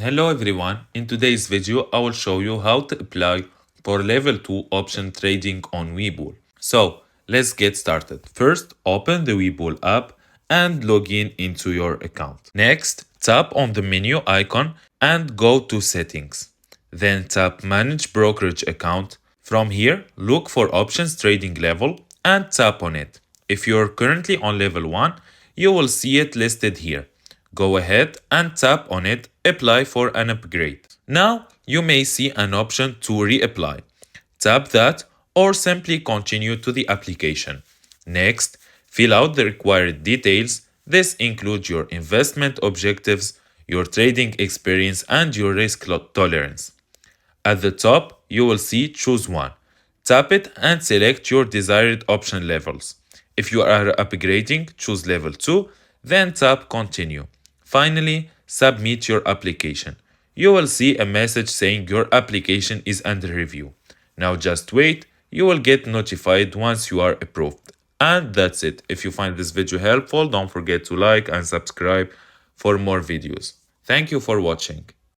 Hello everyone, in today's video I will show you how to apply for level 2 option trading on Webull. So let's get started. First, open the Webull app and log in into your account. Next, tap on the menu icon and go to settings. Then tap manage brokerage account. From here, look for options trading level and tap on it. If you're currently on level 1, you will see it listed here. Go ahead and tap on it, apply for an upgrade. Now you may see an option to reapply. Tap that or simply continue to the application. Next, fill out the required details. This includes your investment objectives, your trading experience, and your risk tolerance. At the top, you will see choose one. Tap it and select your desired option levels. If you are upgrading, choose level 2, then tap continue. Finally, submit your application. You will see a message saying your application is under review. Now just wait, you will get notified once you are approved. And that's it. If you find this video helpful, don't forget to like and subscribe for more videos. Thank you for watching.